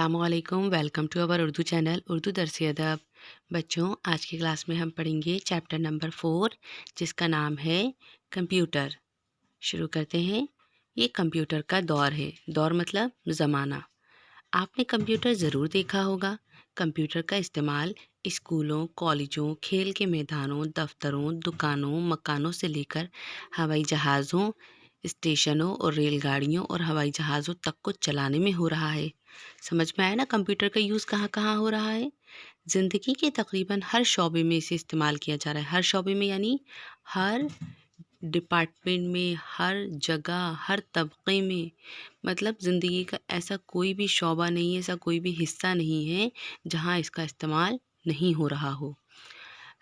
अस्सलाम वालेकुम। Welcome to our Urdu channel Urdu Darsi Adab. बच्चों, आज की क्लास में हम पढ़ेंगे चैप्टर नंबर 4 जिसका नाम है कंप्यूटर। शुरू करते हैं। ये कंप्यूटर का दौर है। दौर मतलब ज़माना। आपने कंप्यूटर ज़रूर देखा होगा। कंप्यूटर का इस्तेमाल स्कूलों, कॉलेजों, खेल के मैदानों, दफ्तरों, दुकानों, मकानों से लेकर हवाई जहाज़ों, स्टेशनों और रेलगाड़ियों और हवाई जहाज़ों तक को चलाने में हो रहा है। समझ में आया ना कंप्यूटर का यूज़ कहाँ कहाँ हो रहा है। ज़िंदगी के तकरीबन हर शोबे में इसे इस्तेमाल किया जा रहा है। हर शोबे में यानी हर डिपार्टमेंट में, हर जगह, हर तबके में। मतलब ज़िंदगी का ऐसा कोई भी शोबा नहीं है, ऐसा कोई भी हिस्सा नहीं है जहाँ इसका इस्तेमाल नहीं हो रहा हो।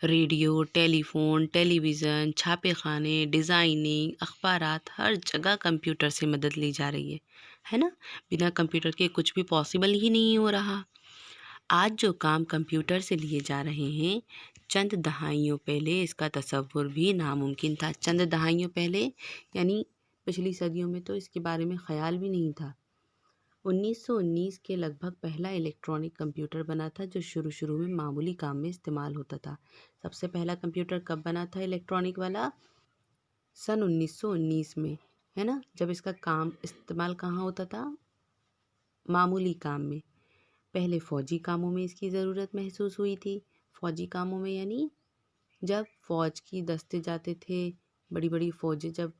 रेडियो, टेलीफ़ोन, टेलीविज़न, छापेखाने, डिज़ाइनिंग, अखबारात, हर जगह कंप्यूटर से मदद ली जा रही है ना? बिना कंप्यूटर के कुछ भी पॉसिबल ही नहीं हो रहा। आज जो काम कंप्यूटर से लिए जा रहे हैं, चंद दहाइयों पहले इसका तसव्वुर भी नामुमकिन था। चंद दहाइयों पहले यानी पिछली सदियों में तो इसके बारे में ख़याल भी नहीं था। 1919 के लगभग पहला इलेक्ट्रॉनिक कंप्यूटर बना था जो शुरू में मामूली काम में इस्तेमाल होता था। सबसे पहला कंप्यूटर कब बना था इलेक्ट्रॉनिक वाला? सन 1919 में, है ना? जब इसका काम इस्तेमाल कहाँ होता था? मामूली काम में। पहले फ़ौजी कामों में इसकी ज़रूरत महसूस हुई थी। फ़ौजी कामों में यानी जब फ़ौज की दस्ते जाते थे, बड़ी बड़ी फ़ौजें जब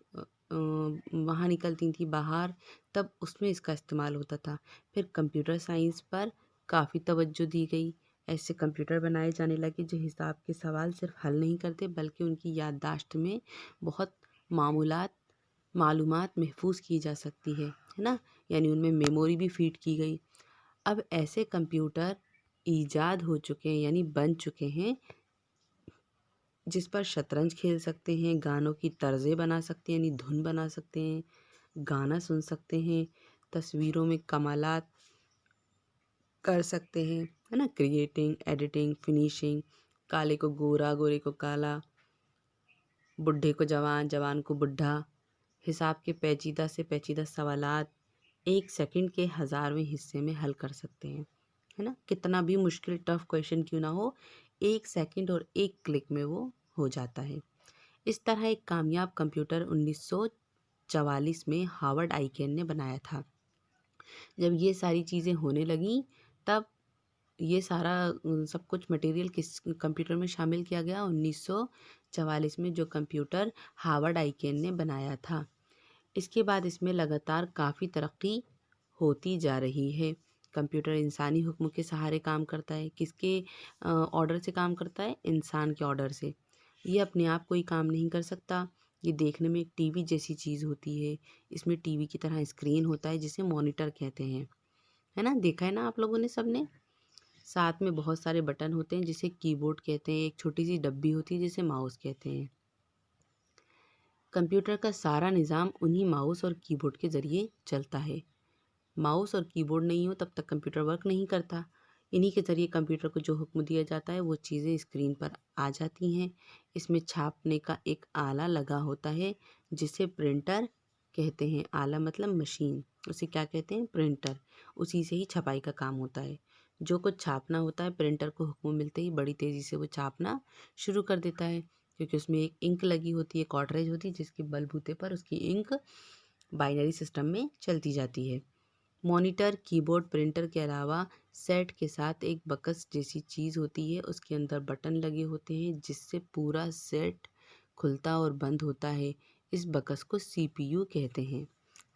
वहाँ निकलती थी बाहर, तब उसमें इसका इस्तेमाल होता था। फिर कंप्यूटर साइंस पर काफ़ी तवज्जो दी गई। ऐसे कंप्यूटर बनाए जाने लगे जो हिसाब के सवाल सिर्फ हल नहीं करते बल्कि उनकी याददाश्त में बहुत मालूमात महफूज की जा सकती है ना? यानी उनमें मेमोरी भी फीड की गई। अब ऐसे कंप्यूटर ईजाद हो चुके हैं यानी बन चुके हैं जिस पर शतरंज खेल सकते हैं, गानों की तर्ज़ें बना सकते हैं यानी धुन बना सकते हैं, गाना सुन सकते हैं, तस्वीरों में कमालात कर सकते हैं, है ना? क्रिएटिंग, एडिटिंग, फिनिशिंग, काले को गोरा, गोरे को काला, बुढ़े को जवान, जवान को बुढ़ा, हिसाब के पेचीदा से पेचीदा सवालात 1 सेकंड के 1000वें हिस्से में हल कर सकते हैं, है ना? कितना भी मुश्किल टफ क्वेश्चन क्यों ना हो, 1 सेकंड और 1 क्लिक में वो हो जाता है। इस तरह एक कामयाब कंप्यूटर 1944 में हार्वर्ड आइकेन ने बनाया था। जब ये सारी चीज़ें होने लगीं तब ये सारा सब कुछ मटेरियल किस कंप्यूटर में शामिल किया गया? 1944 में जो कंप्यूटर हार्वर्ड आइकेन ने बनाया था। इसके बाद इसमें लगातार काफ़ी तरक्की होती जा रही है। कंप्यूटर इंसानी हुक्म के सहारे काम करता है। किसके ऑर्डर से काम करता है? इंसान के ऑर्डर से। ये अपने आप कोई काम नहीं कर सकता। ये देखने में एक टीवी जैसी चीज़ होती है। इसमें टीवी की तरह स्क्रीन होता है जिसे मॉनिटर कहते हैं, है ना? देखा है ना आप लोगों ने सबने? साथ में बहुत सारे बटन होते हैं जिसे कीबोर्ड कहते हैं। एक छोटी सी डब्बी होती है जिसे माउस कहते हैं। कंप्यूटर का सारा निज़ाम उन्हीं माउस और कीबोर्ड के ज़रिए चलता है। माउस और कीबोर्ड नहीं हो तब तक कंप्यूटर वर्क नहीं करता। इन्हीं के ज़रिए कंप्यूटर को जो हुक्म दिया जाता है वो चीज़ें स्क्रीन पर आ जाती हैं। इसमें छापने का एक आला लगा होता है जिसे प्रिंटर कहते हैं। आला मतलब मशीन, उसे क्या कहते हैं? प्रिंटर। उसी से ही छपाई का काम होता है। जो कुछ छापना होता है प्रिंटर को हुक्म मिलते ही बड़ी तेज़ी से वो छापना शुरू कर देता है, क्योंकि उसमें एक इंक लगी होती है, कॉर्ट्रेज होती है जिसके बलबूते पर उसकी इंक बाइनरी सिस्टम में चलती जाती है। मॉनिटर, कीबोर्ड, प्रिंटर के अलावा सेट के साथ एक बक्स जैसी चीज़ होती है। उसके अंदर बटन लगे होते हैं जिससे पूरा सेट खुलता और बंद होता है। इस बक्स को सीपीयू कहते हैं,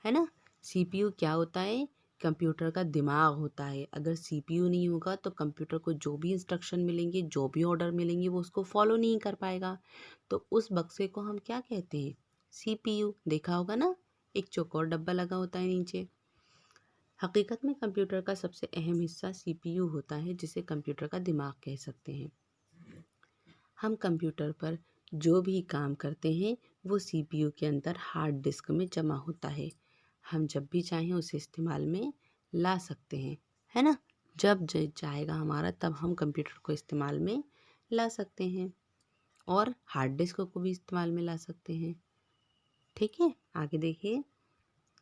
है ना? सीपीयू क्या होता है? कंप्यूटर का दिमाग होता है। अगर सीपीयू नहीं होगा तो कंप्यूटर को जो भी इंस्ट्रक्शन मिलेंगे, जो भी ऑर्डर मिलेंगे वो उसको फॉलो नहीं कर पाएगा। तो उस बक्से को हम क्या कहते हैं? सीपीयू। देखा होगा ना, एक चौकोर डब्बा लगा होता है नीचे। हकीकत में कंप्यूटर का सबसे अहम हिस्सा सीपीयू होता है जिसे कंप्यूटर का दिमाग कह सकते हैं। हम कंप्यूटर पर जो भी काम करते हैं वो सीपीयू के अंदर हार्ड डिस्क में जमा होता है। हम जब भी चाहें उसे इस्तेमाल में ला सकते हैं, है ना? जब चाहेगा हमारा तब हम कंप्यूटर को इस्तेमाल में ला सकते हैं और हार्ड डिस्क को भी इस्तेमाल में ला सकते हैं। ठीक है, आगे देखिए।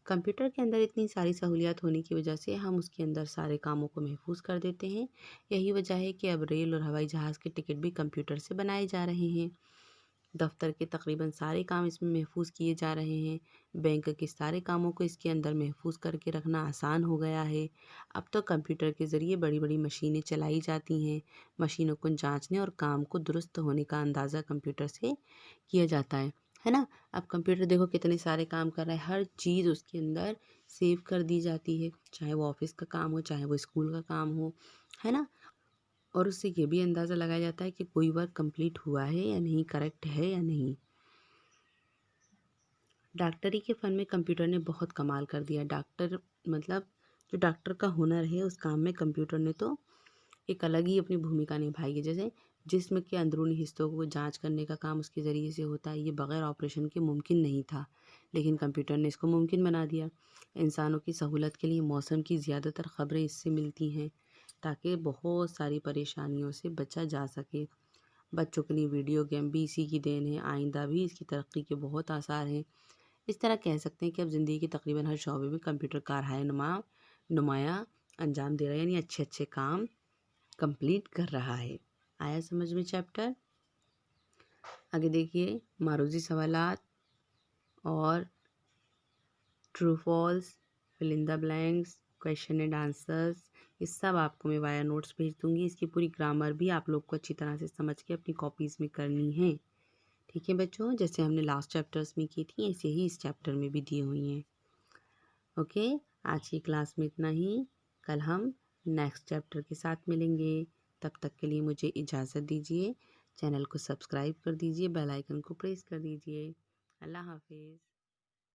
कंप्यूटर के अंदर इतनी सारी सहूलियत होने की वजह से हम उसके अंदर सारे कामों को महफूज कर देते हैं। यही वजह है कि अब रेल और हवाई जहाज़ के टिकट भी कंप्यूटर से बनाए जा रहे हैं। दफ्तर के तकरीबन सारे काम इसमें महफूज किए जा रहे हैं। बैंक के सारे कामों को इसके अंदर महफूज करके रखना आसान हो गया है। अब तो कंप्यूटर के ज़रिए बड़ी बड़ी मशीनें चलाई जाती हैं। मशीनों को जांचने और काम को दुरुस्त होने का अंदाज़ा कंप्यूटर से किया जाता है ना। अब कंप्यूटर देखो कितने सारे काम कर रहा है, हर चीज़ उसके अंदर सेव कर दी जाती है, चाहे वो ऑफिस का काम हो, चाहे वो स्कूल का काम हो, है ना। और उससे ये भी अंदाज़ा लगाया जाता है कि कोई वर्क कंप्लीट हुआ है या नहीं, करेक्ट है या नहीं। डॉक्टरी के फ़न में कंप्यूटर ने बहुत कमाल कर दिया। डॉक्टर मतलब जो डॉक्टर का हुनर है उस काम में कंप्यूटर ने तो एक अलग ही अपनी भूमिका निभाई है। जैसे जिस्म के अंदरूनी हिस्सों को जांच करने का काम उसके ज़रिए से होता है। ये बग़ैर ऑपरेशन के मुमकिन नहीं था, लेकिन कंप्यूटर ने इसको मुमकिन बना दिया। इंसानों की सहूलत के लिए मौसम की ज़्यादातर ख़बरें इससे मिलती हैं, ताकि बहुत सारी परेशानियों से बचा जा सके। बच्चों के लिए वीडियो गेम भी इसी की देन है। आइंदा भी इसकी तरक्की के बहुत आसार हैं। इस तरह कह सकते हैं कि अब ज़िंदगी के तकरीबन हर शोबे में कंप्यूटर कारहाय नुमाया अंजाम दे रहा है, यानी अच्छे अच्छे काम कंप्लीट कर रहा है। आया समझ में चैप्टर? आगे देखिए, मारूजी सवालात और true false, fill in the blanks, question and answers, ये सब आपको मैं वाया नोट्स भेज दूँगी। इसकी पूरी ग्रामर भी आप लोग को अच्छी तरह से समझ के अपनी कॉपीज़ में करनी है। ठीक है बच्चों, जैसे हमने लास्ट चैप्टर्स में की थी ऐसे ही इस चैप्टर में भी दी हुई हैं। ओके, आज की क्लास में इतना ही। कल हम नेक्स्ट चैप्टर के साथ मिलेंगे। तब तक के लिए मुझे इजाज़त दीजिए। चैनल को सब्सक्राइब कर दीजिए, बेल आइकन को प्रेस कर दीजिए। अल्लाह हाफिज़।